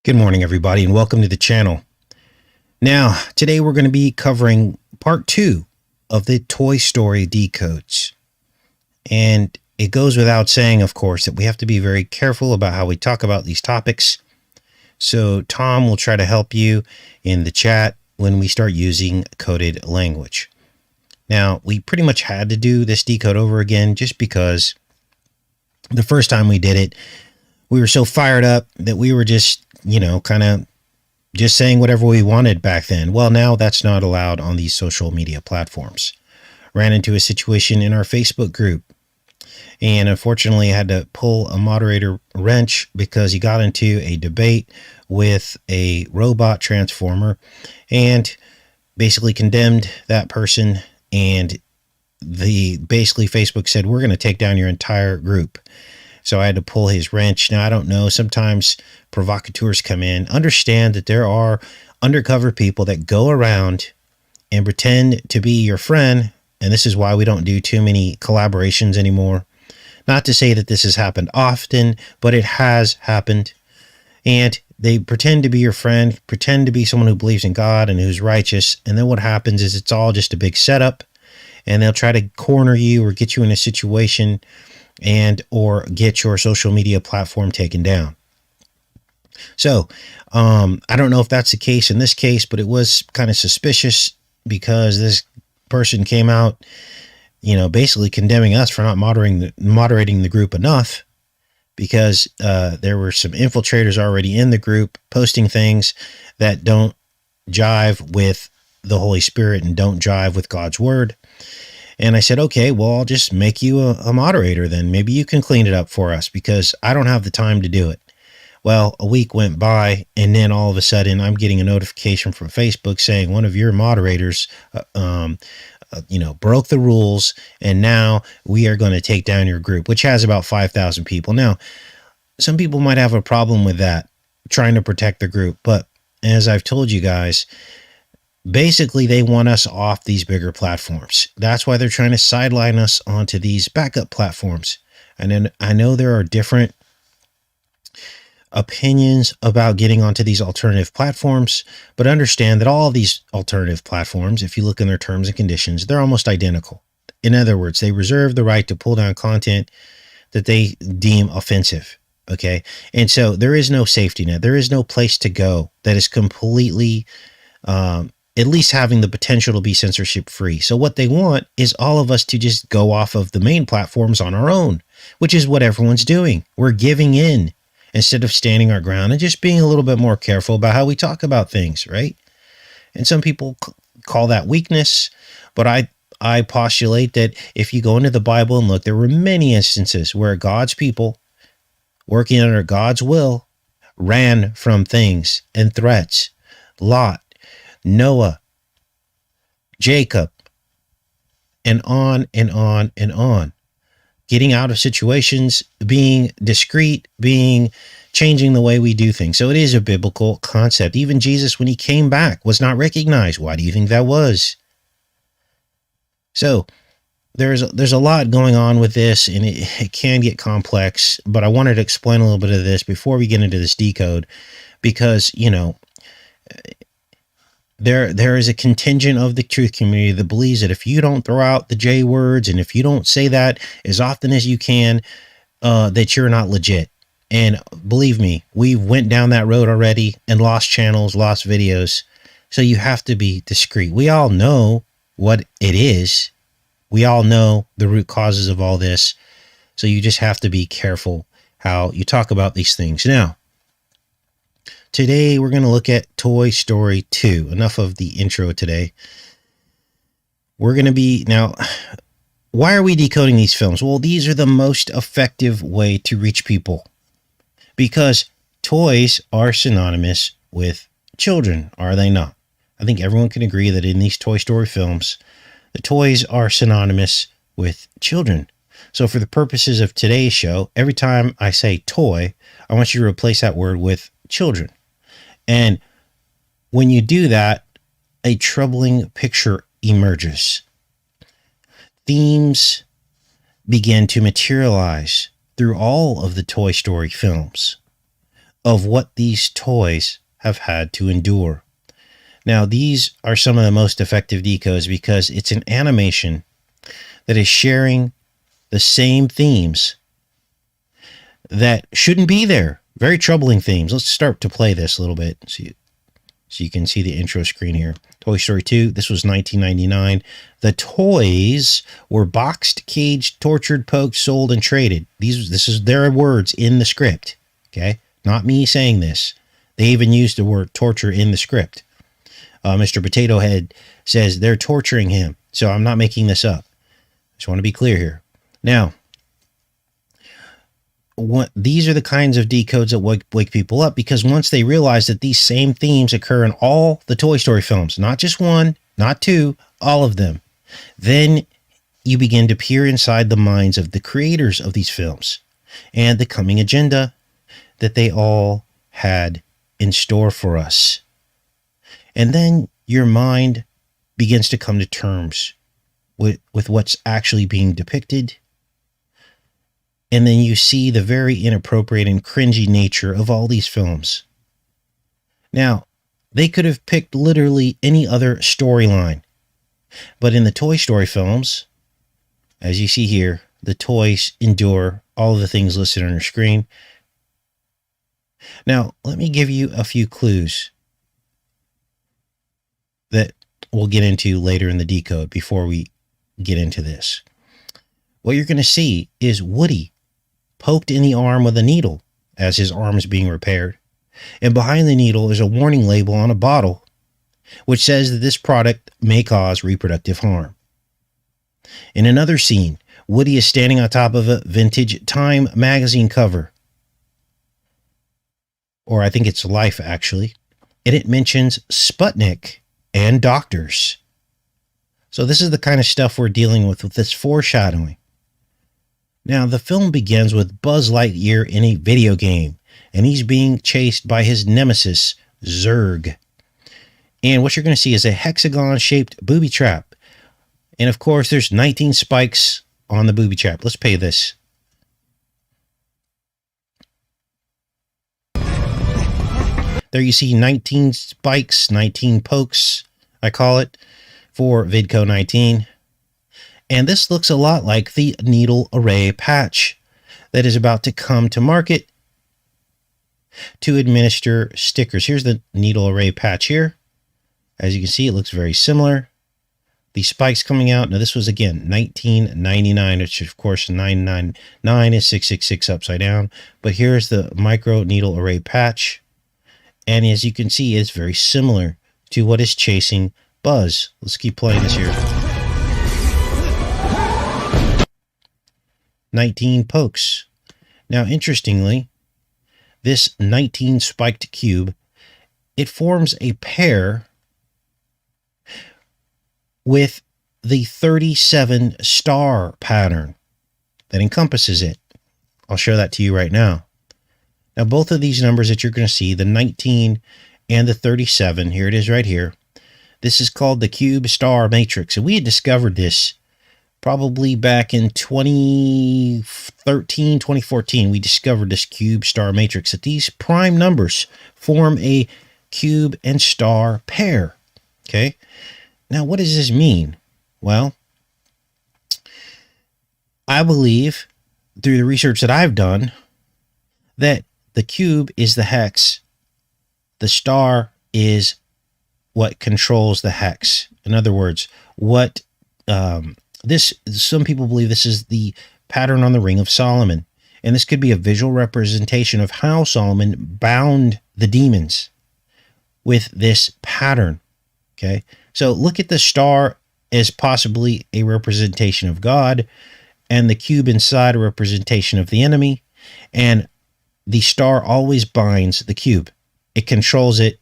Good morning, everybody, and welcome to the channel. Now, today we're going to be covering part 2 of the Toy Story decodes. And it goes without saying, of course, that we have to be very careful about how we talk about these topics. So Tom will try to help you in the chat when we start using coded language. Now, we pretty much had to do this decode over again just because the first time we did it, we were so fired up that we were just kind of just saying whatever we wanted back then. Well, now that's not allowed on these social media platforms. Ran into a situation in our Facebook group, and unfortunately I had to pull a moderator wrench because he got into a debate with a robot transformer and basically condemned that person. And basically Facebook said, we're going to take down your entire group. So I had to pull his wrench. Now, I don't know. Sometimes provocateurs come in. Understand that there are undercover people that go around and pretend to be your friend. And this is why we don't do too many collaborations anymore. Not to say that this has happened often, but it has happened. And they pretend to be your friend, pretend to be someone who believes in God and who's righteous. And then what happens is it's all just a big setup. And they'll try to corner you or get you in a situation or get your social media platform taken down. So I don't know if that's the case in this case, but it was kind of suspicious because this person came out, basically condemning us for not moderating the group enough, because there were some infiltrators already in the group posting things that don't jive with the Holy Spirit and don't jive with God's word. And I said, okay, well, I'll just make you a moderator then. Maybe you can clean it up for us because I don't have the time to do it. Well, a week went by, and then all of a sudden I'm getting a notification from Facebook saying one of your moderators, broke the rules, and now we are going to take down your group, which has about 5,000 people. Now, some people might have a problem with that, trying to protect the group. But as I've told you guys, basically, they want us off these bigger platforms. That's why they're trying to sideline us onto these backup platforms. And then I know there are different opinions about getting onto these alternative platforms, but understand that all of these alternative platforms, if you look in their terms and conditions, they're almost identical. In other words, they reserve the right to pull down content that they deem offensive. Okay. And so there is no safety net. There is no place to go that is completely, at least having the potential to be censorship free. So what they want is all of us to just go off of the main platforms on our own, which is what everyone's doing. We're giving in instead of standing our ground and just being a little bit more careful about how we talk about things, right? And some people call that weakness, but I postulate that if you go into the Bible and look, there were many instances where God's people working under God's will ran from things and threats. Lot, Noah, Jacob, and on and on and on. Getting out of situations, being discreet, changing the way we do things. So it is a biblical concept. Even Jesus, when he came back, was not recognized. Why do you think that was? So there's a lot going on with this, and it can get complex, but I wanted to explain a little bit of this before we get into this decode, because, there is a contingent of the truth community that believes that if you don't throw out the J words and if you don't say that as often as you can, that you're not legit. And believe me, we went down that road already and lost channels, lost videos. So you have to be discreet. We all know what it is. We all know the root causes of all this. So you just have to be careful how you talk about these things. Now, today, we're going to look at Toy Story 2. Enough of the intro today. We're going to be... Now, why are we decoding these films? Well, these are the most effective way to reach people. Because toys are synonymous with children, are they not? I think everyone can agree that in these Toy Story films, the toys are synonymous with children. So for the purposes of today's show, every time I say toy, I want you to replace that word with children. And when you do that, a troubling picture emerges. Themes begin to materialize through all of the Toy Story films. of what these toys have had to endure. Now, these are some of the most effective decodes because it's an animation that is sharing the same themes that shouldn't be there. Very troubling themes. Let's start to play this a little bit so you can see the intro screen here. Toy Story 2, this was 1999. The toys were boxed, caged, tortured, poked, sold, and traded. This is their words in the script, okay? Not me saying this. They even used the word torture in the script. Mr. Potato Head says they're torturing him, so I'm not making this up. Just want to be clear here. Now, these are the kinds of decodes that wake people up, because once they realize that these same themes occur in all the Toy Story films, not just one, not two, all of them, then you begin to peer inside the minds of the creators of these films and the coming agenda that they all had in store for us. And then your mind begins to come to terms with what's actually being depicted. And then you see the very inappropriate and cringy nature of all these films. Now, they could have picked literally any other storyline. But in the Toy Story films, as you see here, the toys endure all of the things listed on your screen. Now, let me give you a few clues that we'll get into later in the decode before we get into this. What you're going to see is Woody poked in the arm with a needle as his arm is being repaired. And behind the needle is a warning label on a bottle which says that this product may cause reproductive harm. In another scene, Woody is standing on top of a vintage Time magazine cover. Or I think it's Life, actually. And it mentions Sputnik and doctors. So this is the kind of stuff we're dealing with this foreshadowing. Now, the film begins with Buzz Lightyear in a video game, and he's being chased by his nemesis, Zurg. And what you're going to see is a hexagon-shaped booby trap. And of course, there's 19 spikes on the booby trap. Let's pay this. There you see 19 spikes, 19 pokes, I call it, for Vidco 19. And this looks a lot like the needle array patch that is about to come to market to administer stickers. Here's the needle array patch here. As you can see, it looks very similar. The spikes coming out. Now, this was, again, $19.99, which, of course, $999 is 666 upside down. But here's the micro needle array patch. And as you can see, it's very similar to what is chasing Buzz. Let's keep playing this here. 19 pokes. Now, interestingly, this 19 spiked cube, it forms a pair with the 37 star pattern that encompasses it. I'll show that to you right now. Now, both of these numbers that you're going to see, the 19 and the 37, here it is right here. This is called the cube star matrix. And we had discovered this probably back in 2013, 2014. We discovered this cube star matrix, that these prime numbers form a cube and star pair. Okay. Now, what does this mean? Well, I believe through the research that I've done that the cube is the hex. The star is what controls the hex. In other words, what some people believe this is the pattern on the Ring of Solomon. And this could be a visual representation of how Solomon bound the demons with this pattern. Okay. So look at the star as possibly a representation of God, and the cube inside a representation of the enemy. And the star always binds the cube. It controls it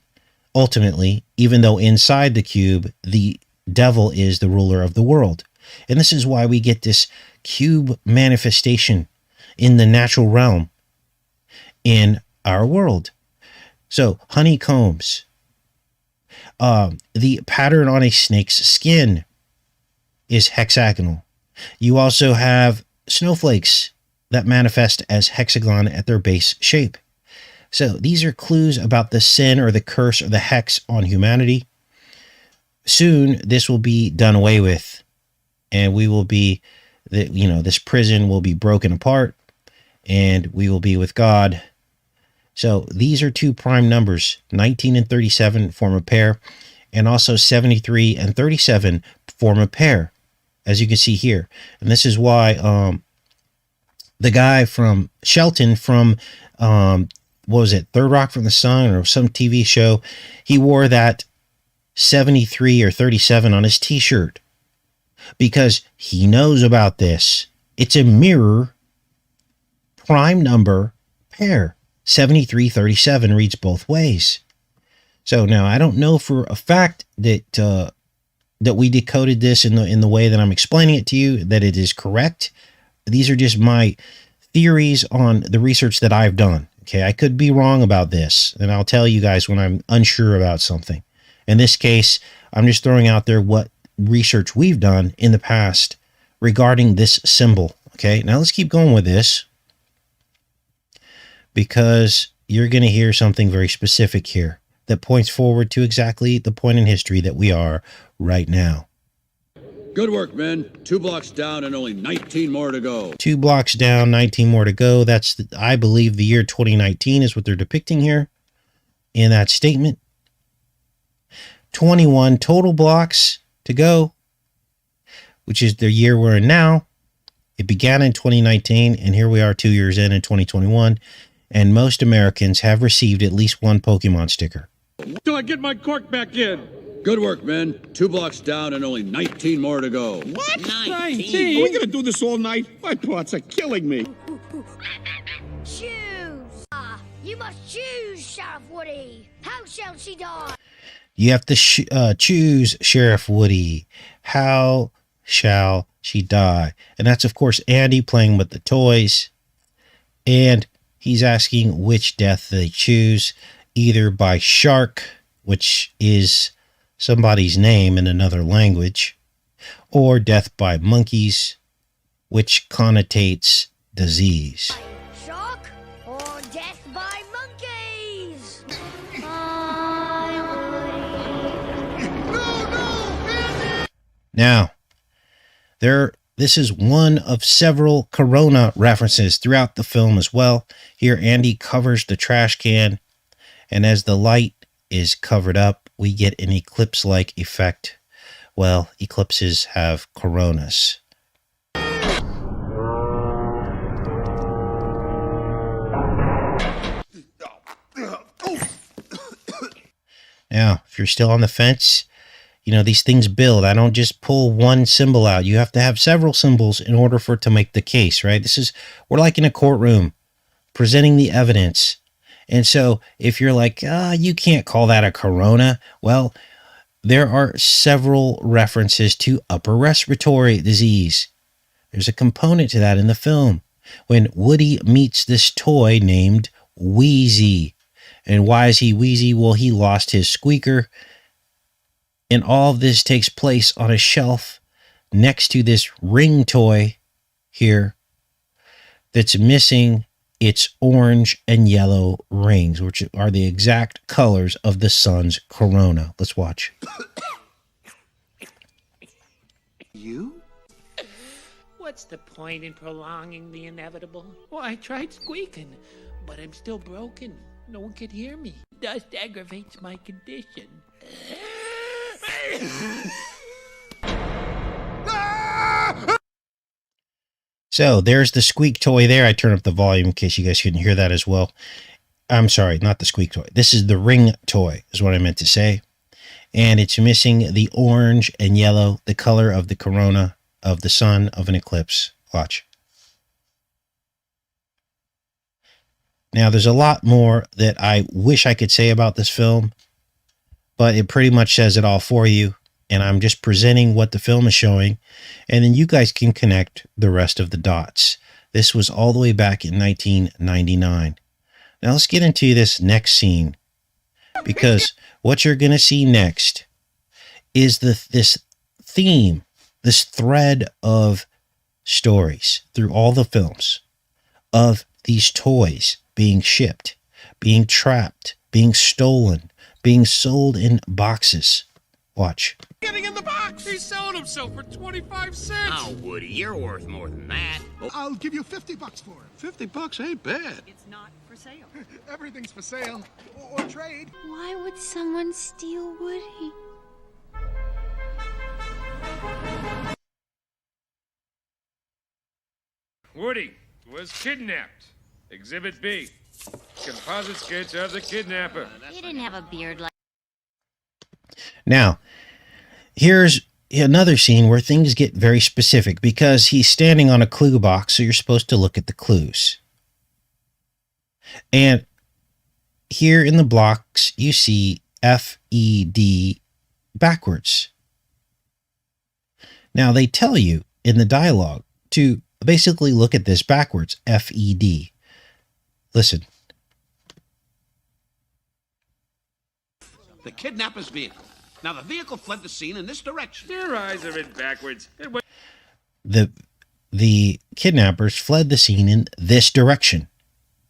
ultimately, even though inside the cube, the devil is the ruler of the world. And this is why we get this cube manifestation in the natural realm in our world. So honeycombs, the pattern on a snake's skin is hexagonal. You also have snowflakes that manifest as hexagon at their base shape. So these are clues about the sin or the curse or the hex on humanity. Soon this will be done away with, and we will be, this prison will be broken apart, and we will be with God. So these are two prime numbers. 19 and 37 form a pair, and also 73 and 37 form a pair, as you can see here. And this is why the guy from Shelton from, what was it, Third Rock from the Sun or some TV show, he wore that 73 or 37 on his t-shirt because he knows about this. It's a mirror prime number pair. 7337 reads both ways. So now I don't know for a fact that that we decoded this in the way that I'm explaining it to you, that it is correct. These are just my theories on the research that I've done. Okay, I could be wrong about this, and I'll tell you guys when I'm unsure about something. In this case, I'm just throwing out there what research we've done in the past regarding this symbol. Okay, now let's keep going with this, because you're going to hear something very specific here that points forward to exactly the point in history that we are right now. Good work, men. 2 blocks down and only 19 more to go. 2 blocks down, 19 more to go. That's, I believe, the year 2019 is what they're depicting here in that statement. 21 total blocks to go, which is the year we're in now. It began in 2019, and here we are 2 years in 2021, and most Americans have received at least one Pokemon sticker. Till I get my cork back in. Good work, men. 2 blocks down and only 19 more to go. What? 19? Are we gonna do this all night? My parts are killing me. Choose! You must choose, Sheriff Woody. How shall she die? You have to choose, Sheriff Woody. How shall she die? And that's, of course, Andy playing with the toys. And he's asking which death they choose, either by shark, which is somebody's name in another language, or death by monkeys, which connotates disease. Shock or death by monkeys? Now, this is one of several Corona references throughout the film as well. Here, Andy covers the trash can, and as the light is covered up, we get an eclipse-like effect. Well, eclipses have coronas. Now, if you're still on the fence, these things build. I don't just pull one symbol out. You have to have several symbols in order for it to make the case, right? We're like in a courtroom presenting the evidence. And so if you're like, you can't call that a corona. Well, there are several references to upper respiratory disease. There's a component to that in the film when Woody meets this toy named Wheezy. And why is he wheezy? Well, he lost his squeaker. And all of this takes place on a shelf next to this ring toy here that's missing its orange and yellow rings, which are the exact colors of the sun's corona. Let's watch. You? What's the point in prolonging the inevitable? Well, I tried squeaking, but I'm still broken. No one could hear me. Dust aggravates my condition. So there's the squeak toy there. I turn up the volume in case you guys couldn't hear that as well. I'm sorry, not the squeak toy. This is the ring toy is what I meant to say. And it's missing the orange and yellow, the color of the corona of the sun of an eclipse. Watch. Now, there's a lot more that I wish I could say about this film, but it pretty much says it all for you. And I'm just presenting what the film is showing, and then you guys can connect the rest of the dots. This was all the way back in 1999. Now let's get into this next scene, because what you're going to see next is this theme, this thread of stories through all the films of these toys being shipped being trapped, being stolen, being sold in boxes. Watch. Getting in the box! He's selling himself for 25 cents! Oh, Woody, you're worth more than that. I'll give you $50 for it. $50 ain't bad. It's not for sale. Everything's for sale. Or trade. Why would someone steal Woody? Woody was kidnapped. Exhibit B. Composite sketch of the kidnapper. He didn't have a beard like. Now, here's another scene where things get very specific because he's standing on a clue box, so you're supposed to look at the clues. And here in the blocks, you see F-E-D backwards. Now, they tell you in the dialogue to basically look at this backwards, F-E-D. Listen. The kidnapper's vehicle. Now, the vehicle fled the scene in this direction. Your eyes are in backwards. The kidnappers fled the scene in this direction.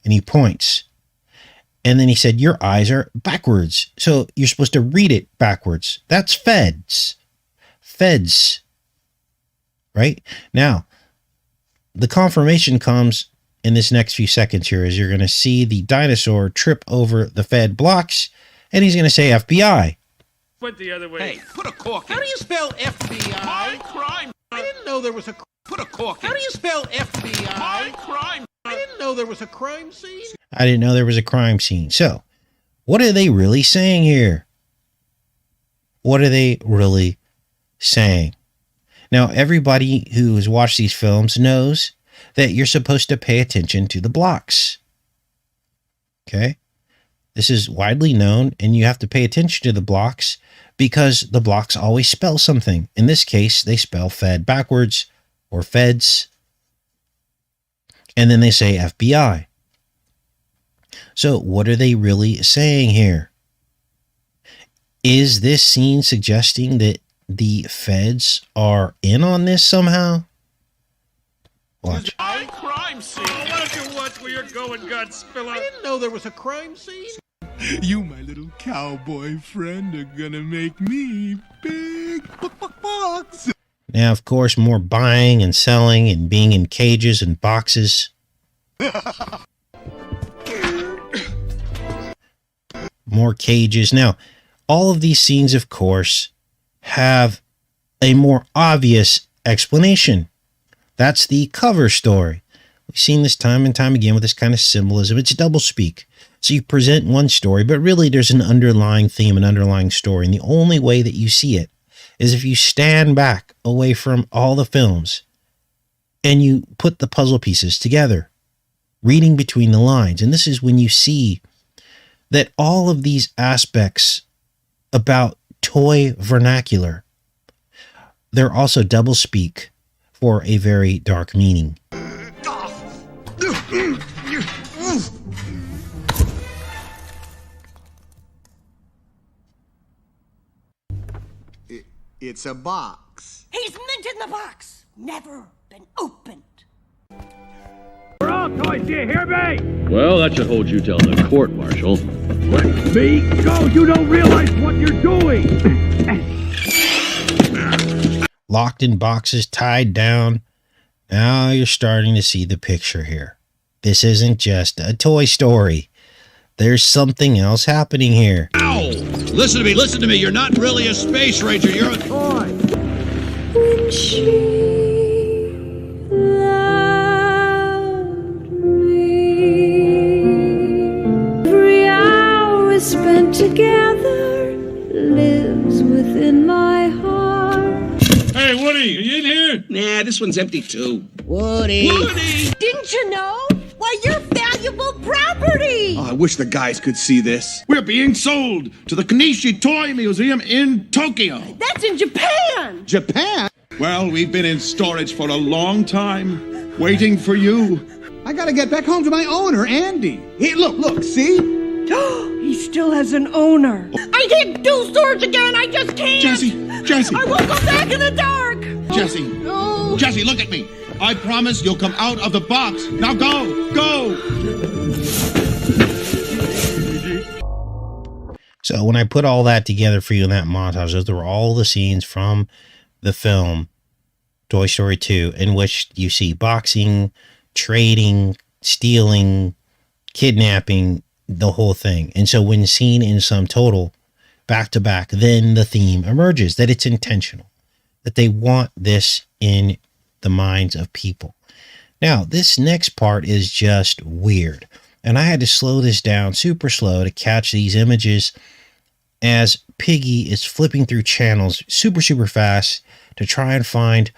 And he points. And then he said, your eyes are backwards. So you're supposed to read it backwards. That's feds. Feds. Right? Now, the confirmation comes in this next few seconds here as you're going to see the dinosaur trip over the Fed blocks. And he's going to say FBI. Went the other way. Hey, put a cork in. How do you spell FBI? My crime. I didn't know there was a... Put a cork in. How do you spell FBI? My crime. I didn't know there was a crime scene. I didn't know there was a crime scene. So, what are they really saying here? What are they really saying? Now, everybody who has watched these films knows that you're supposed to pay attention to the blocks. Okay? This is widely known, and you have to pay attention to the blocks because the blocks always spell something. In this case, they spell Fed backwards or Feds, and then they say FBI. So what are they really saying here? Is this scene suggesting that the Feds are in on this somehow? Watch. Crime scene. Oh, why don't you watch where you're going, Godspiller? I didn't know there was a crime scene. You, my little cowboy friend, are gonna make me big bucks. Now, of course, more buying and selling and being in cages and boxes. More cages. Now, all of these scenes, of course, have a more obvious explanation. That's the cover story. We've seen this time and time again with this kind of symbolism. It's doublespeak. So you present one story, but really there's an underlying theme, an underlying story. And the only way that you see it is if you stand back away from all the films and you put the puzzle pieces together, reading between the lines. And this is when you see that all of these aspects about toy vernacular, they're also doublespeak for a very dark meaning. It's a box. He's mint in the box. Never been opened. We're all toys, do you hear me? Well, that should hold you till the court, Marshal. Let me go! You don't realize what you're doing! Locked in boxes, tied down. Now you're starting to see the picture here. This isn't just a toy story. There's something else happening here. Ow! Listen to me. You're not really a space ranger. You're a toy. When she loved me, every hour spent together lives within my heart. Hey, Woody, are you in here? Nah, this one's empty too. Woody. Woody! Didn't you know? Why, you're valuable property. Oh, I wish the guys could see this. We're being sold to the Kanishi Toy Museum in Tokyo. That's in Japan. Japan? Well, we've been in storage for a long time, waiting for you. I gotta get back home to my owner, Andy. Here, look, see? He still has an owner. I can't do storage again. I just can't. Jesse. I won't go back in the dark. Jesse. No. Jesse, look at me. I promise you'll come out of the box. Now go. So when I put all that together for you in that montage, those were all the scenes from the film Toy Story 2 in which you see boxing, trading, stealing, kidnapping, the whole thing. And so when seen in sum total, back to back, then the theme emerges that it's intentional, that they want this in the minds of people. Now, this next part is just weird. And I had to slow this down super slow to catch these images as Piggy is flipping through channels super, super fast to try and find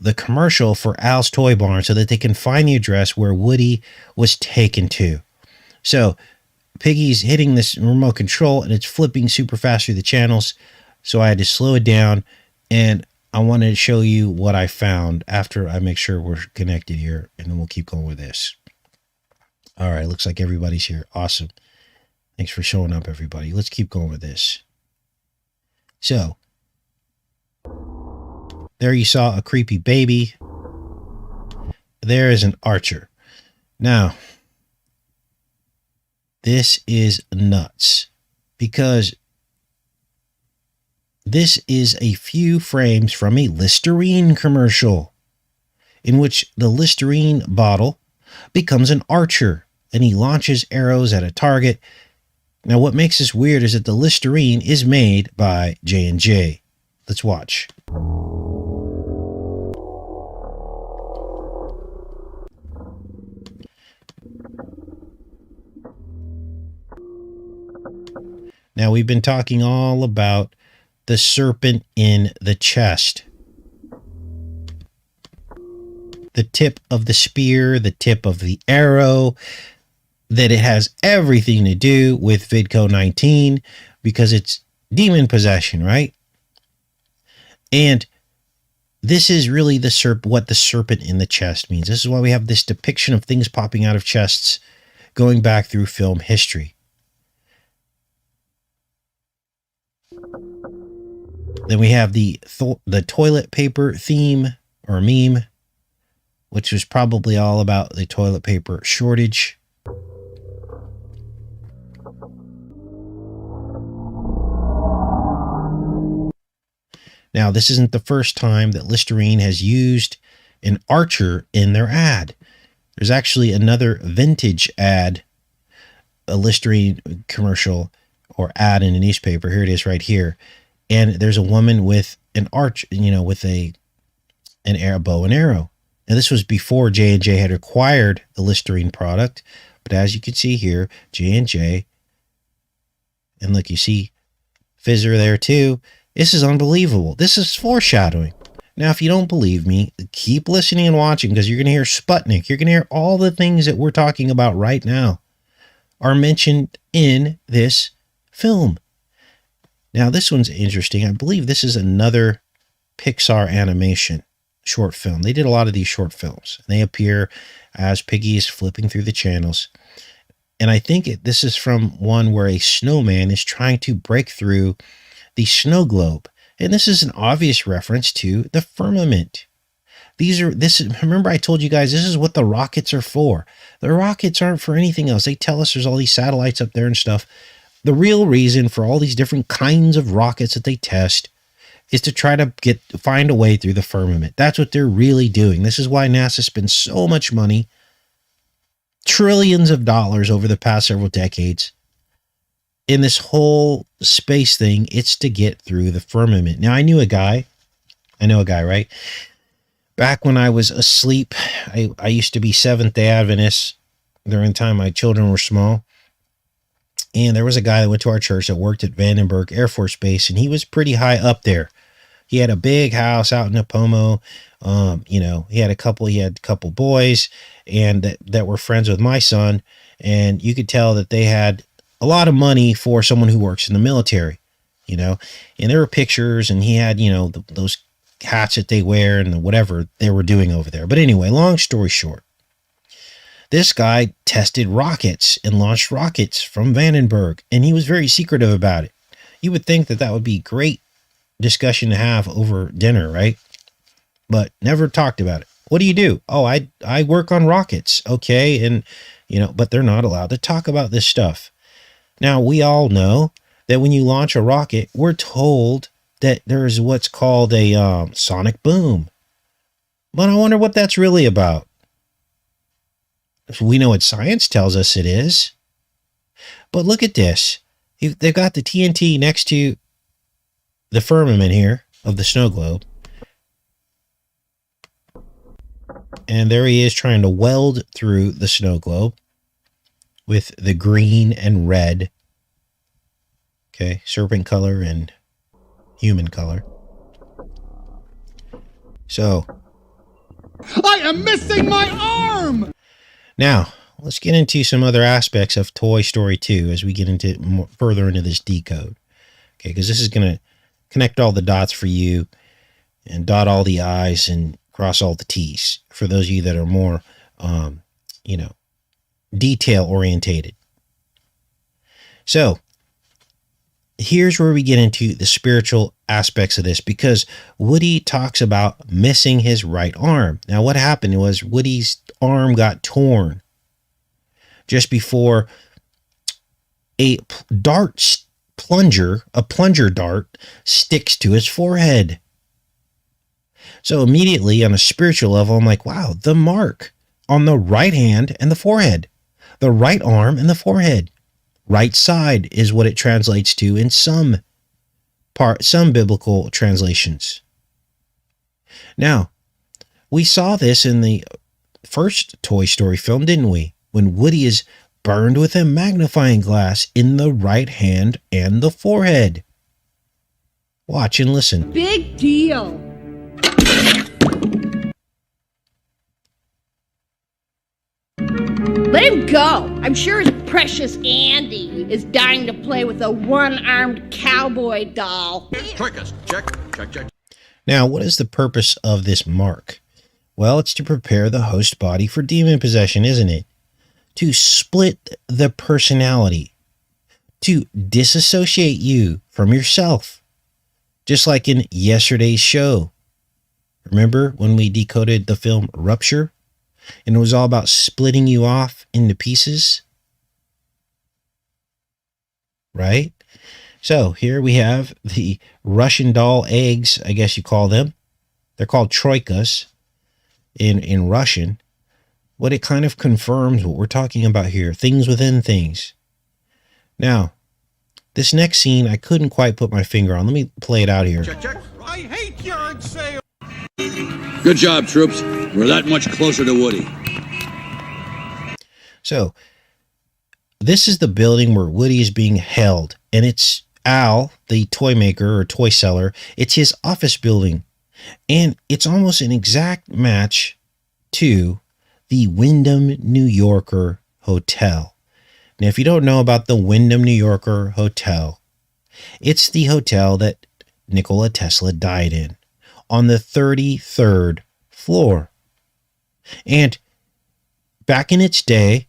the commercial for Al's Toy Barn so that they can find the address where Woody was taken to. So Piggy's hitting this remote control and it's flipping super fast through the channels. So I had to slow it down, and I wanted to show you what I found after I make sure we're connected here, and then we'll keep going with this. All right, looks like everybody's here. Awesome. Thanks for showing up, everybody. Let's keep going with this. So, there you saw a creepy baby. There is an archer. Now, this is nuts because this is a few frames from a Listerine commercial in which the Listerine bottle becomes an archer and he launches arrows at a target. Now, what makes this weird is that the Listerine is made by J&J. Let's watch. Now, we've been talking all about the serpent in the chest. The tip of the spear, the tip of the arrow, that it has everything to do with Vidco 19 because it's demon possession, right? And this is really what the serpent in the chest means. This is why we have this depiction of things popping out of chests going back through film history. Then we have the toilet paper theme or meme, which was probably all about the toilet paper shortage. Now, this isn't the first time that Listerine has used an archer in their ad. There's actually another vintage ad, a Listerine commercial or ad in a newspaper. Here it is right here. And there's a woman with an arch, with a bow and arrow. Now, this was before J&J had acquired the Listerine product. But as you can see here, J&J, and look, you see Fizzer there too. This is unbelievable. This is foreshadowing. Now, if you don't believe me, keep listening and watching because you're going to hear Sputnik. You're going to hear all the things that we're talking about right now are mentioned in this film. Now, this one's interesting. I believe this is another Pixar animation short film. They did a lot of these short films. They appear as Piggy is flipping through the channels. And I think this is from one where a snowman is trying to break through the snow globe. And this is an obvious reference to the firmament. Remember I told you guys, this is what the rockets are for. The rockets aren't for anything else. They tell us there's all these satellites up there and stuff. The real reason for all these different kinds of rockets that they test is to try to find a way through the firmament. That's what they're really doing. This is why NASA spends so much money, trillions of dollars over the past several decades in this whole space thing. It's to get through the firmament. Now, I know a guy, right? Back when I was asleep, I used to be Seventh-day Adventist during the time my children were small. And there was a guy that went to our church that worked at Vandenberg Air Force Base, and he was pretty high up there. He had a big house out in Napomo. He had a couple boys and that were friends with my son. And you could tell that they had a lot of money for someone who works in the military, and there were pictures, and he had, those hats that they wear and whatever they were doing over there. But anyway, long story short, this guy tested rockets and launched rockets from Vandenberg, and he was very secretive about it. You would think that would be great discussion to have over dinner, right? But never talked about it. What do you do? Oh, I work on rockets. Okay. And, but they're not allowed to talk about this stuff. Now, we all know that when you launch a rocket, we're told that there's what's called a sonic boom. But I wonder what that's really about. We know what science tells us it is. But look at this. They've got the TNT next to the firmament here of the snow globe. And there he is trying to weld through the snow globe with the green and red. Okay, serpent color and human color. So, I am missing my arm! Now, let's get into some other aspects of Toy Story 2 as we get into further into this decode. Okay, because this is going to connect all the dots for you and dot all the I's and cross all the T's for those of you that are more, detail orientated. So, here's where we get into the spiritual aspects of this, because Woody talks about missing his right arm. Now, what happened was Woody's arm got torn just before a plunger dart sticks to his forehead. So immediately on a spiritual level, I'm like, wow, the mark on the right hand and the forehead, the right arm and the forehead. Right side is what it translates to in some biblical translations. Now, we saw this in the first Toy Story film, didn't we? When Woody is burned with a magnifying glass in the right hand and the forehead. Watch and listen. Big deal. Let him go. I'm sure his precious Andy is dying to play with a one-armed cowboy doll. Trick us. Check. Now, what is the purpose of this mark? Well, it's to prepare the host body for demon possession, isn't it? To split the personality. To disassociate you from yourself. Just like in yesterday's show. Remember when we decoded the film Rupture? And it was all about splitting you off into pieces. Right? So here we have the Russian doll eggs, I guess you call them. They're called troikas in Russian. What it kind of confirms what we're talking about here. Things within things. Now, this next scene I couldn't quite put my finger on. Let me play it out here. Check. I hate yard sale. Good job, troops. We're that much closer to Woody. So, this is the building where Woody is being held. And it's Al, the toy maker or toy seller. It's his office building. And it's almost an exact match to the Wyndham New Yorker Hotel. Now, if you don't know about the Wyndham New Yorker Hotel, it's the hotel that Nikola Tesla died in on the 33rd floor. And back in its day,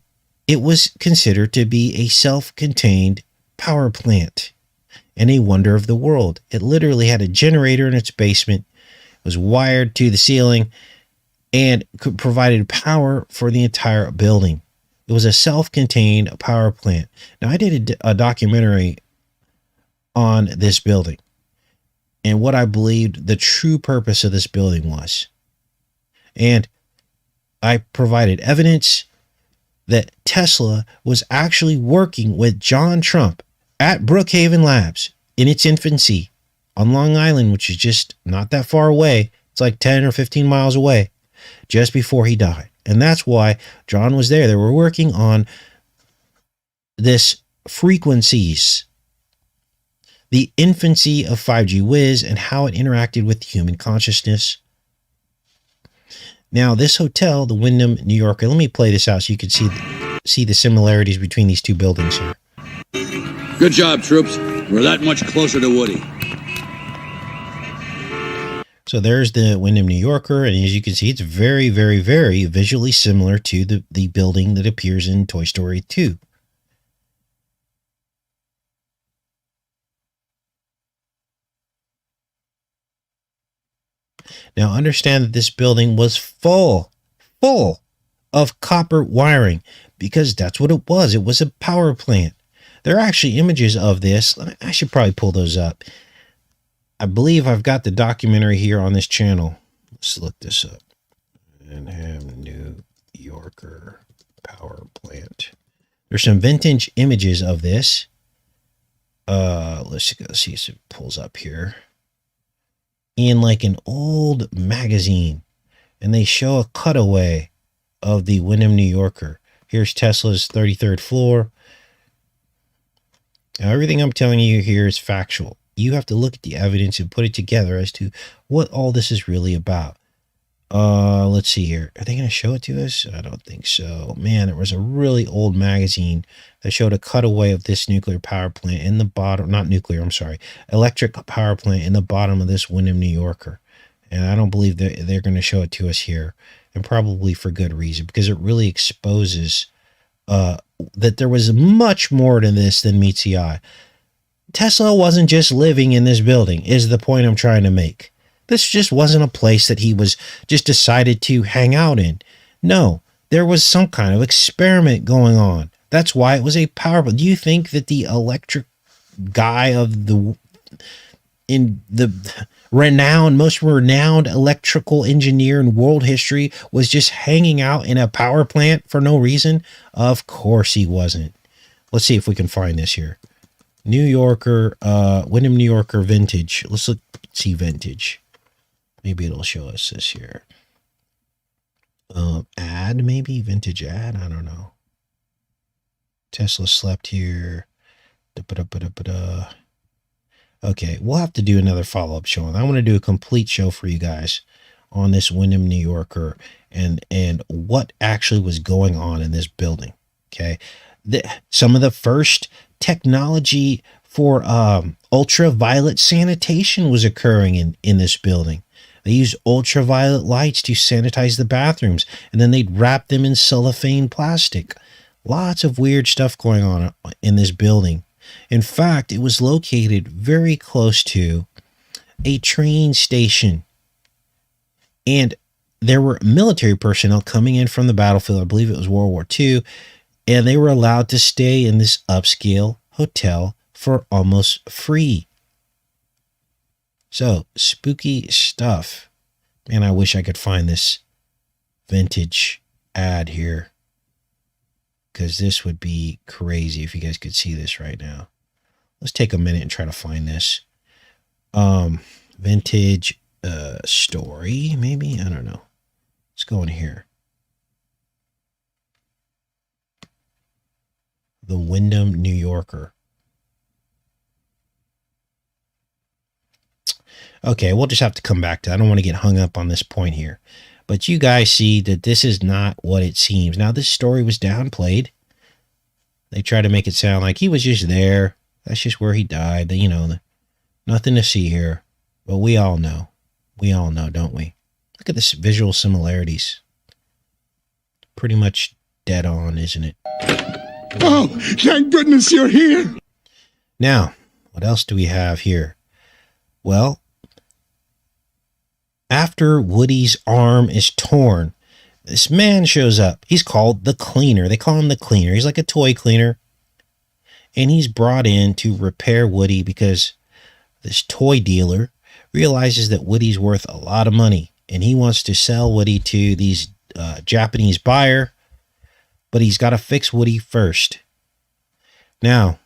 it was considered to be a self-contained power plant and a wonder of the world. It literally had a generator in its basement, was wired to the ceiling, and provided power for the entire building. It was a self-contained power plant. Now, I did a documentary on this building and what I believed the true purpose of this building was. And I provided evidence that Tesla was actually working with John Trump at Brookhaven Labs in its infancy on Long Island, which is just not that far away. It's like 10 or 15 miles away, just before he died. And that's why John was there. They were working on this frequencies, the infancy of 5G whiz and how it interacted with human consciousness. Now, this hotel, the Wyndham New Yorker, let me play this out so you can see the similarities between these two buildings here. Good job, troops. We're that much closer to Woody. So there's the Wyndham New Yorker, and as you can see, it's very, very, very visually similar to the building that appears in Toy Story 2. Now understand that this building was full of copper wiring, because that's what it was. It was a power plant. There are actually images of this. I should probably pull those up. I believe I've got the documentary here on this channel. Let's look this up. And New Yorker power plant. There's some vintage images of this. Let's go see if it pulls up here. In like an old magazine. And they show a cutaway of the Wyndham New Yorker. Here's Tesla's 33rd floor. Now, everything I'm telling you here is factual. You have to look at the evidence and put it together as to what all this is really about. Let's see here. Are they going to show it to us? I don't think so. Man, there was a really old magazine that showed a cutaway of this nuclear power plant in the bottom, not nuclear, I'm sorry, electric power plant in the bottom of this Wyndham New Yorker. And I don't believe that they're going to show it to us here, and probably for good reason, because it really exposes that there was much more to this than meets the eye. Tesla wasn't just living in this building, is the point I'm trying to make. This just wasn't a place that he was just decided to hang out in. No, there was some kind of experiment going on. That's why it was a power plant. Do you think that the electric guy of the most renowned electrical engineer in world history was just hanging out in a power plant for no reason? Of course he wasn't. Let's see if we can find this here. New Yorker, Wyndham New Yorker vintage. Let's see vintage. Maybe it'll show us this here. Ad, maybe? Vintage ad? I don't know. Tesla slept here. Okay, we'll have to do another follow-up show. I want to do a complete show for you guys on this Wyndham New Yorker and what actually was going on in this building. Okay, some of the first technology for ultraviolet sanitation was occurring in this building. They used ultraviolet lights to sanitize the bathrooms, and then they'd wrap them in cellophane plastic. Lots of weird stuff going on in this building. In fact, it was located very close to a train station. And there were military personnel coming in from the battlefield. I believe it was World War II. And they were allowed to stay in this upscale hotel for almost free. So, spooky stuff. Man, I wish I could find this vintage ad here, because this would be crazy if you guys could see this right now. Let's take a minute and try to find this. Vintage story, maybe? I don't know. Let's go in here. The Wyndham New Yorker. Okay, we'll just have to come back to it. I don't want to get hung up on this point here. But you guys see that this is not what it seems. Now, this story was downplayed. They try to make it sound like he was just there. That's just where he died. You know, nothing to see here. But we all know. We all know, don't we? Look at this visual similarities. Pretty much dead on, isn't it? Oh, thank goodness you're here. Now, what else do we have here? Well, after Woody's arm is torn, this man shows up. He's called the cleaner. They call him the cleaner. He's like a toy cleaner. And he's brought in to repair Woody because this toy dealer realizes that Woody's worth a lot of money. And he wants to sell Woody to these Japanese buyer. But he's got to fix Woody first. Now,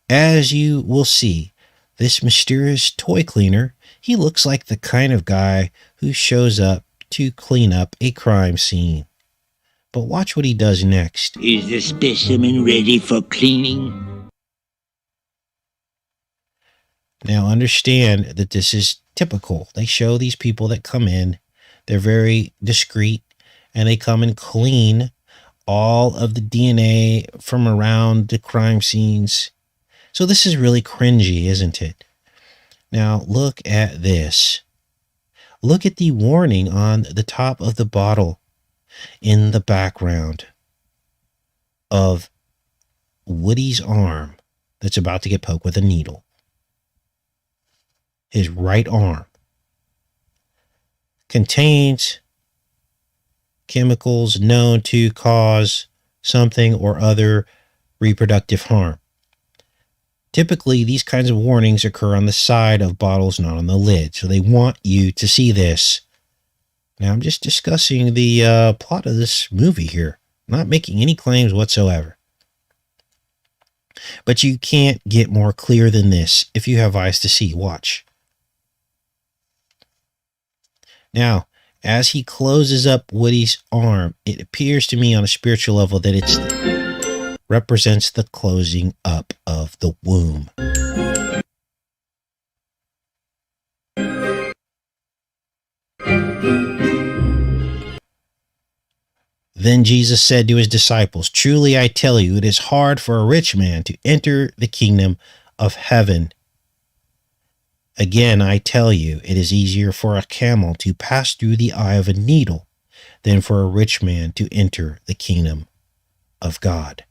as you will see, this mysterious toy cleaner, he looks like the kind of guy who shows up to clean up a crime scene. But watch what he does next. Is the specimen ready for cleaning? Now understand that this is typical. They show these people that come in, they're very discreet, and they come and clean all of the DNA from around the crime scenes. So this is really cringy, isn't it? Now look at this. Look at the warning on the top of the bottle in the background of Woody's arm that's about to get poked with a needle. His right arm contains chemicals known to cause something or other reproductive harm. Typically, these kinds of warnings occur on the side of bottles, not on the lid. So they want you to see this. Now, I'm just discussing the plot of this movie here. Not making any claims whatsoever. But you can't get more clear than this if you have eyes to see. Watch. Now, as he closes up Woody's arm, it appears to me on a spiritual level that it represents the closing up of the womb. Then Jesus said to his disciples, "Truly I tell you, it is hard for a rich man to enter the kingdom of heaven. Again, I tell you, it is easier for a camel to pass through the eye of a needle than for a rich man to enter the kingdom of God."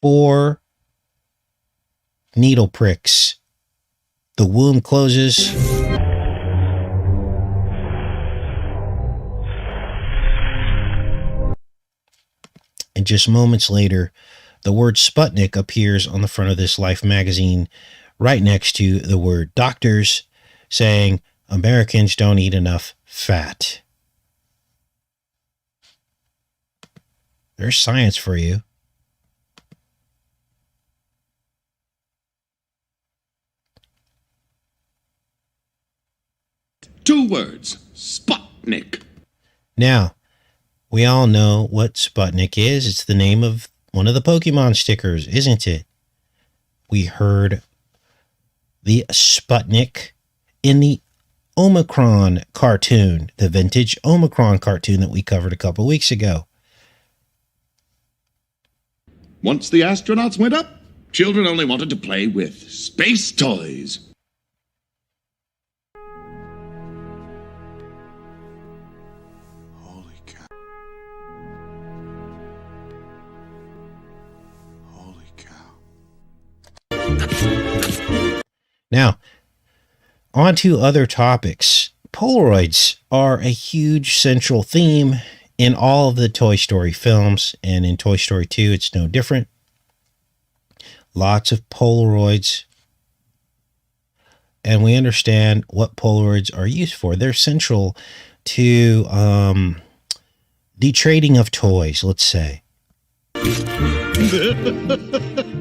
Four needle pricks. The womb closes. And just moments later, the word Sputnik appears on the front of this Life magazine, right next to the word doctors, saying Americans don't eat enough fat. There's science for you. Two words, Sputnik. Now, we all know what Sputnik is. It's the name of one of the Pokemon stickers, isn't it? We heard the Sputnik in the Omicron cartoon, the vintage Omicron cartoon that we covered a couple weeks ago. Once the astronauts went up, children only wanted to play with space toys. Now, on to other topics. Polaroids are a huge central theme in all of the Toy Story films, and in Toy Story 2, it's no different. Lots of Polaroids, and we understand what Polaroids are used for. They're central to the trading of toys, let's say.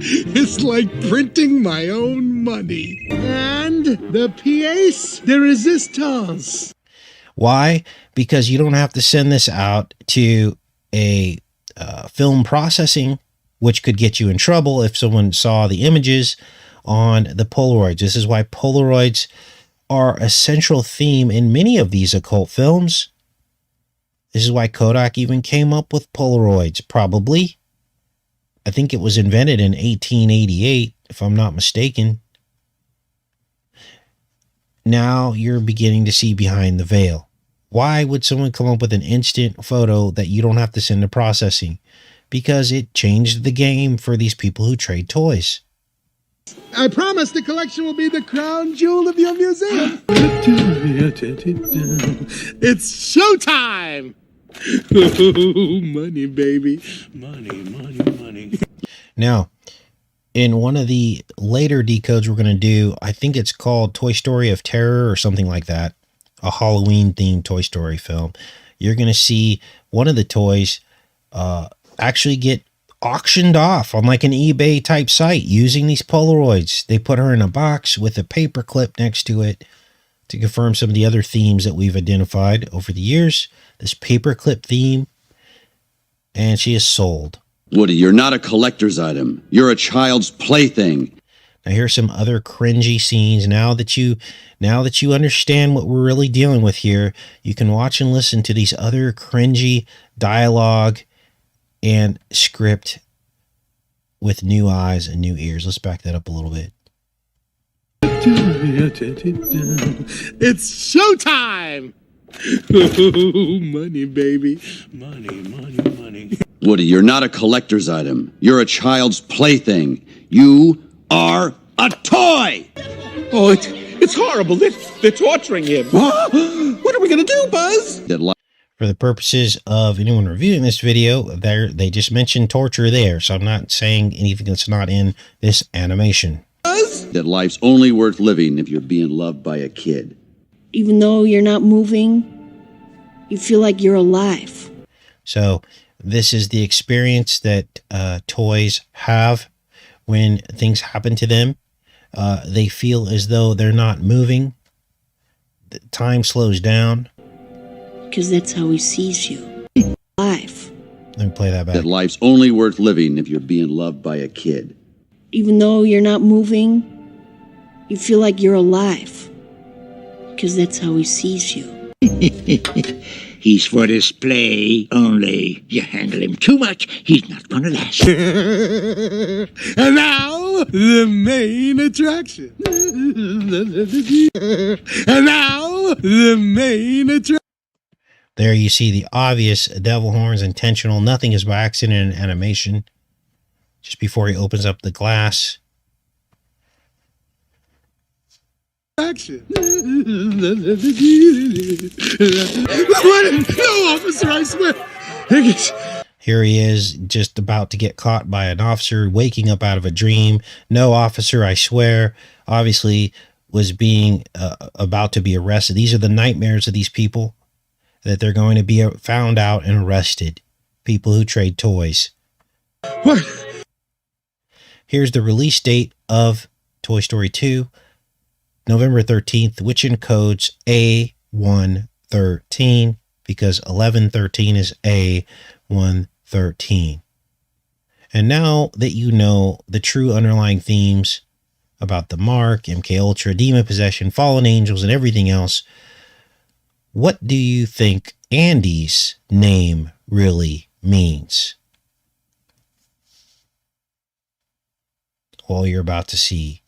It's like printing my own money. And the pièce de résistance. Why? Because you don't have to send this out to a film processing, which could get you in trouble if someone saw the images on the Polaroids. This is why Polaroids are a central theme in many of these occult films. This is why Kodak even came up with Polaroids, probably. I think it was invented in 1888, if I'm not mistaken. Now you're beginning to see behind the veil. Why would someone come up with an instant photo that you don't have to send to processing? Because it changed the game for these people who trade toys. I promise the collection will be the crown jewel of your museum. It's showtime! Money, baby. Money. Now, in one of the later decodes we're going to do, I think it's called Toy Story of Terror or something like that, a Halloween-themed Toy Story film. You're going to see one of the toys actually get auctioned off on like an eBay type site using these Polaroids. They put her in a box with a paper clip next to it to confirm some of the other themes that we've identified over the years. This paperclip theme, and she is sold. Woody, you're not a collector's item. You're a child's plaything. Now here's some other cringy scenes. Now that you understand what we're really dealing with here, you can watch and listen to these other cringy dialogue and script with new eyes and new ears. Let's back that up a little bit. It's showtime! Money, baby. Money. Woody, you're not a collector's item. You're a child's plaything. You are a toy! Oh, it's horrible. They're torturing him. What are we going to do, Buzz? For the purposes of anyone reviewing this video, they just mentioned torture there, so I'm not saying anything that's not in this animation. That life's only worth living if you're being loved by a kid. Even though you're not moving, you feel like you're alive. So this is the experience that toys have when things happen to them. They feel as though they're not moving. The time slows down. Because that's how he sees you. Life. Let me play that back. That life's only worth living if you're being loved by a kid. Even though you're not moving, you feel like you're alive. Because that's how he sees you. He's for display only. You handle him too much, he's not gonna last. And now, the main attraction. And now, the main attraction. There you see the obvious devil horns, intentional. Nothing is by accident in animation. Just before he opens up the glass. Action. No, officer, I swear. Here he is, just about to get caught by an officer, waking up out of a dream. No, officer, I swear. Obviously was being about to be arrested. These are the nightmares of these people, that they're going to be found out and arrested. People who trade toys. What? Here's the release date of Toy Story 2, November 13th, which encodes A113, because 1113 is A113. And now that you know the true underlying themes about the Mark, MK Ultra, demon possession, fallen angels, and everything else, what do you think Andy's name really means? Well, you're about to see.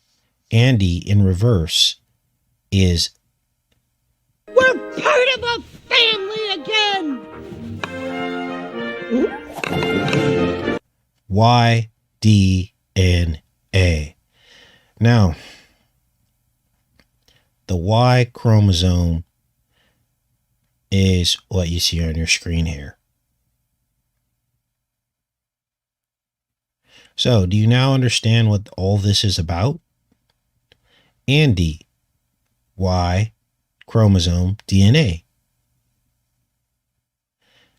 Andy in reverse is... We're part of a family again! Y-D-N-A. Now, the Y chromosome is what you see on your screen here. So, do you now understand what all this is about? Andy, Y, chromosome, DNA.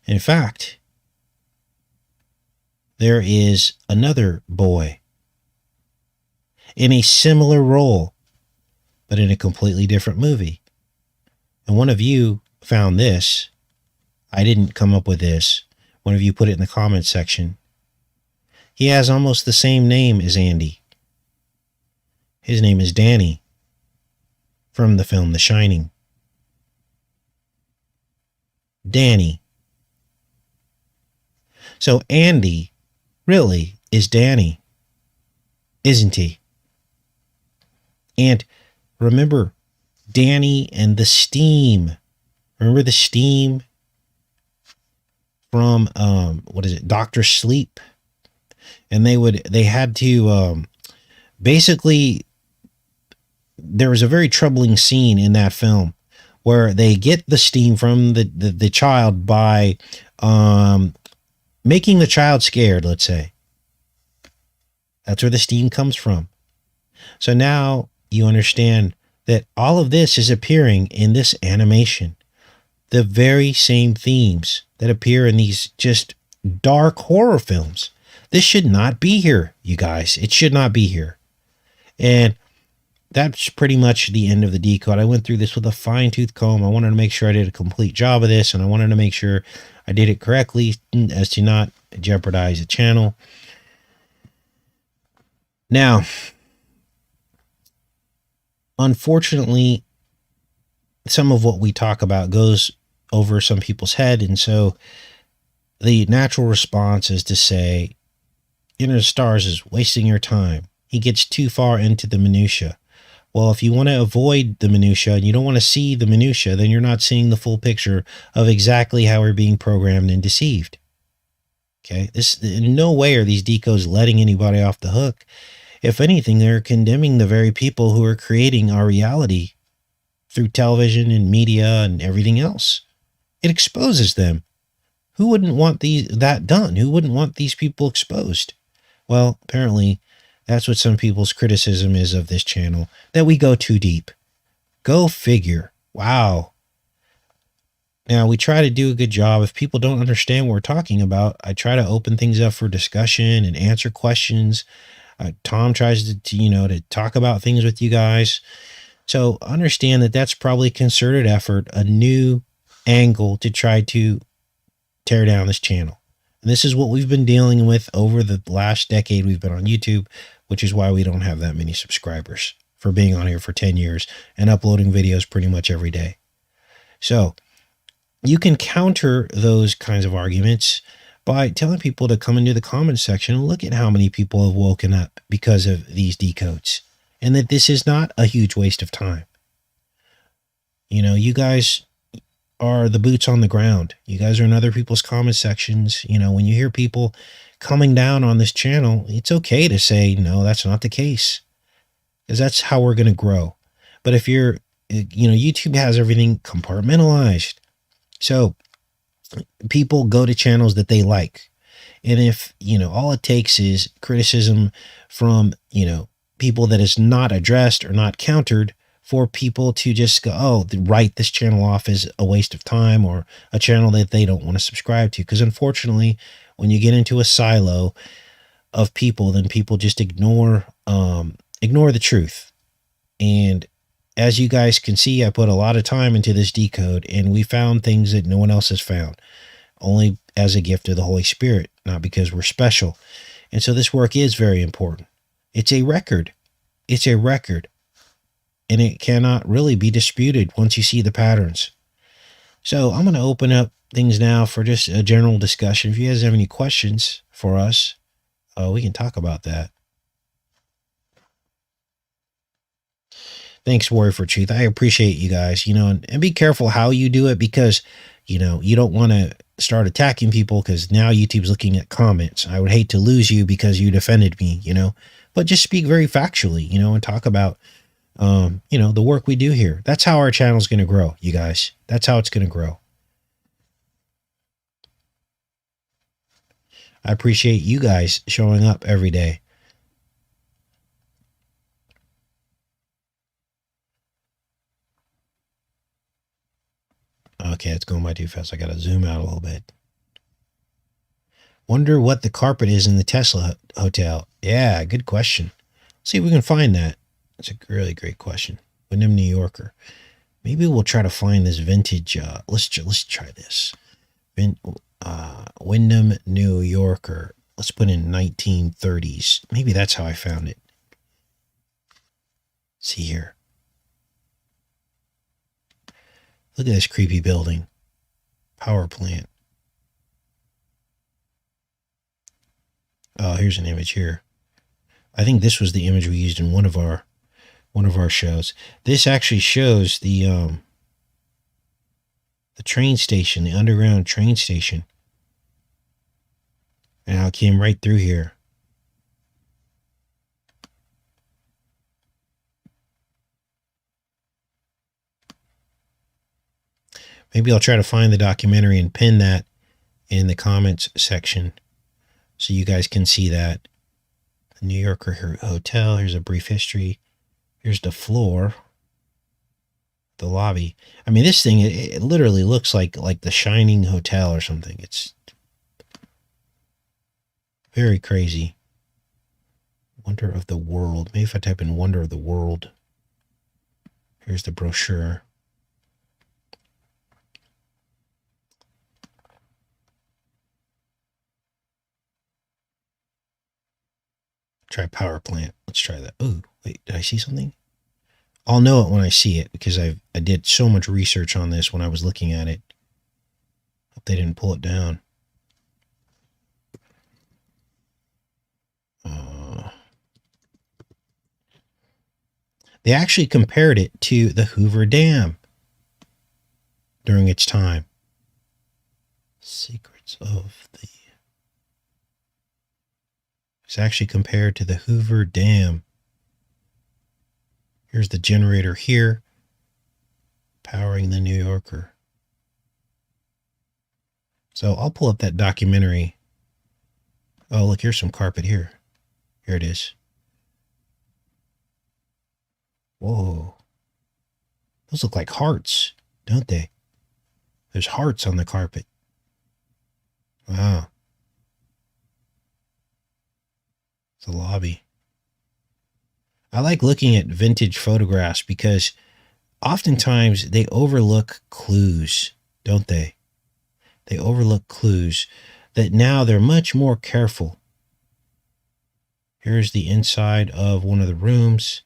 In fact, there is another boy in a similar role, but in a completely different movie. And one of you found this. I didn't come up with this. One of you put it in the comments section. He has almost the same name as Andy. His name is Danny from the film The Shining. Danny. So Andy really is Danny, isn't he? And remember Danny and the steam. Remember the steam from what is it, Dr. Sleep? And they had to basically, there was a very troubling scene in that film where they get the steam from the child by making the child scared, let's say. That's where the steam comes from. So now you understand that all of this is appearing in this animation. The very same themes that appear in these just dark horror films. This should not be here, you guys. It should not be here. And that's pretty much the end of the decode. I went through this with a fine-tooth comb. I wanted to make sure I did a complete job of this, and I wanted to make sure I did it correctly as to not jeopardize the channel. Now, unfortunately, some of what we talk about goes over some people's head, and so the natural response is to say, Enterthestars is wasting your time. He gets too far into the minutia. Well, if you want to avoid the minutia and you don't want to see the minutia, then you're not seeing the full picture of exactly how we're being programmed and deceived. Okay, this in no way are these decodes letting anybody off the hook. If anything, they're condemning the very people who are creating our reality through television and media and everything else. It exposes them. Who wouldn't want that done? Who wouldn't want these people exposed? Well, apparently that's what some people's criticism is of this channel, that we go too deep. Go figure. Wow. Now, we try to do a good job. If people don't understand what we're talking about, I try to open things up for discussion and answer questions. Tom tries to talk about things with you guys. So understand that that's probably a concerted effort, a new angle to try to tear down this channel. And this is what we've been dealing with over the last decade we've been on YouTube, which is why we don't have that many subscribers, for being on here for 10 years and uploading videos pretty much every day. So you can counter those kinds of arguments by telling people to come into the comments section and look at how many people have woken up because of these decodes, and that this is not a huge waste of time. You guys are the boots on the ground. You guys are in other people's comment sections. When you hear people coming down on this channel, it's okay to say, no, that's not the case, because that's how we're going to grow. But if YouTube has everything compartmentalized. So people go to channels that they like. And if, all it takes is criticism from, people that is not addressed or not countered, for people to just go, oh, write this channel off as a waste of time, or a channel that they don't want to subscribe to. Because unfortunately, when you get into a silo of people, then people just ignore the truth. And as you guys can see, I put a lot of time into this decode, and we found things that no one else has found, only as a gift of the Holy Spirit, not because we're special. And so this work is very important. It's a record. It's a record. And it cannot really be disputed once you see the patterns. So I'm going to open up things now for just a general discussion. If you guys have any questions for us, we can talk about that. Thanks, Warrior for Truth. I appreciate you guys, and be careful how you do it, because, you don't want to start attacking people, because now YouTube's looking at comments. I would hate to lose you because you defended me, but just speak very factually, and talk about, the work we do here. That's how our channel is going to grow, you guys. That's how it's going to grow. I appreciate you guys showing up every day. Okay, it's going by too fast. I got to zoom out a little bit. Wonder what the carpet is in the Tesla hotel. Yeah, good question. See if we can find that. That's a really great question. Wyndham, New Yorker. Maybe we'll try to find this vintage. Let's try this. Wyndham, New Yorker. Let's put in 1930s. Maybe that's how I found it. See here. Look at this creepy building. Power plant. Oh, here's an image here. I think this was the image we used in one of our shows. This actually shows the train station, the underground train station. And how it came right through here. Maybe I'll try to find the documentary and pin that in the comments section so you guys can see that. The New Yorker Hotel. Here's a brief history. Here's the floor. The lobby. I mean, this thing, it literally looks like the Shining Hotel or something. It's very crazy. Wonder of the World. Maybe if I type in Wonder of the World. Here's the brochure. Try power plant. Let's try that. Oh, wait, did I see something? I'll know it when I see it, because I did so much research on this when I was looking at it. Hope they didn't pull it down. They actually compared it to the Hoover Dam during its time. Secrets of the It's actually compared to the Hoover Dam. Here's the generator here, powering the New Yorker. So I'll pull up that documentary. Oh, look, here's some carpet here. Here it is. Whoa. Those look like hearts, don't they? There's hearts on the carpet. Wow. It's a lobby. I like looking at vintage photographs because oftentimes they overlook clues, don't they? They overlook clues that now they're much more careful. Here's the inside of one of the rooms.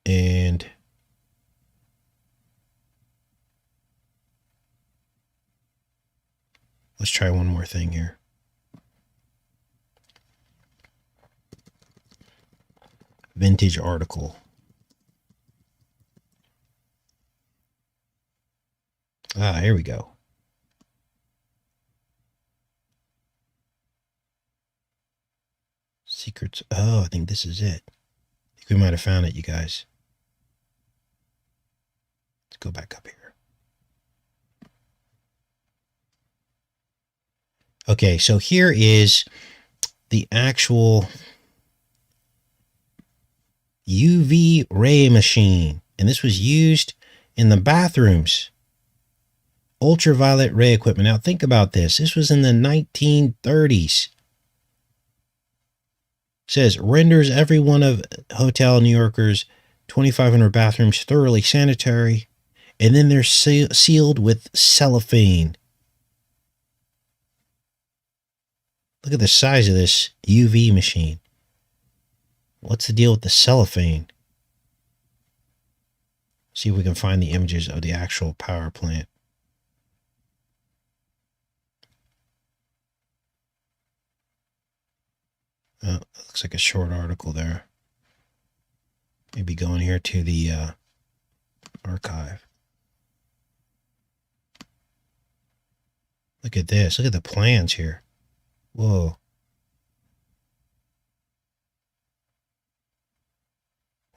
And let's try one more thing here. Vintage article. Ah, here we go. Secrets. Oh, I think this is it. I think we might have found it, you guys. Let's go back up here. Okay, so here is the actual UV ray machine. And this was used in the bathrooms. Ultraviolet ray equipment. Now think about this. This was in the 1930s. It says, renders every one of Hotel New Yorker's 2,500 bathrooms thoroughly sanitary. And then they're sealed with cellophane. Look at the size of this UV machine. What's the deal with the cellophane? See if we can find the images of the actual power plant. Oh, looks like a short article there. Maybe going here to the archive. Look at this. Look at the plans here. Whoa.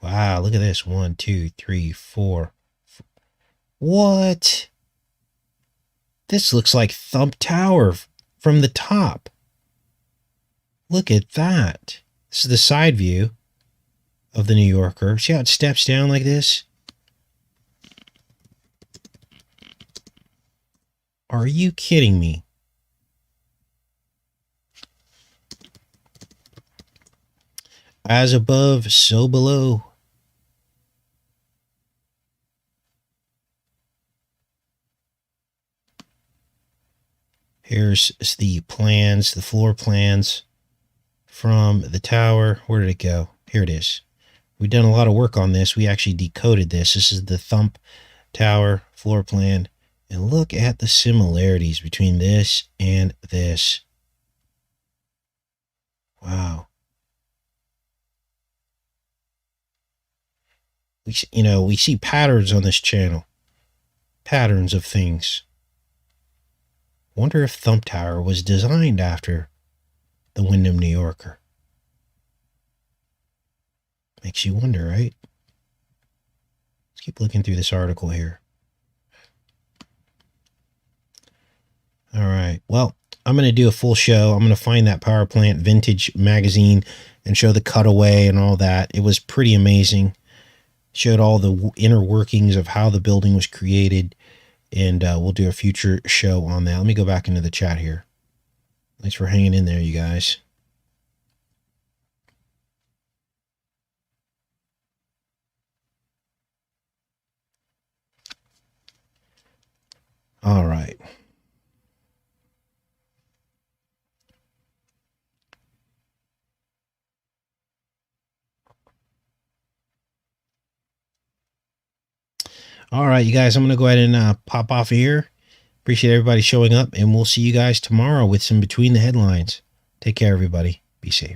Wow, look at this. 1, 2, 3, 4. What? This looks like Thump Tower from the top. Look at that. This is the side view of the New Yorker. See how it steps down like this? Are you kidding me? As above, so below. Here's the plans, the floor plans from the tower. Where did it go? Here it is. We've done a lot of work on this. We actually decoded this. This is the Thump Tower floor plan. And look at the similarities between this and this. Wow. We see patterns on this channel. Patterns of things. Wonder if Thump Tower was designed after the Wyndham New Yorker. Makes you wonder, right? Let's keep looking through this article here. All right. Well, I'm going to do a full show. I'm going to find that power plant vintage magazine and show the cutaway and all that. It was pretty amazing. Showed all the inner workings of how the building was created. And we'll do a future show on that. Let me go back into the chat here. Thanks for hanging in there, you guys. All right. All right, you guys, I'm going to go ahead and pop off of here. Appreciate everybody showing up, and we'll see you guys tomorrow with some Between the Headlines. Take care, everybody. Be safe.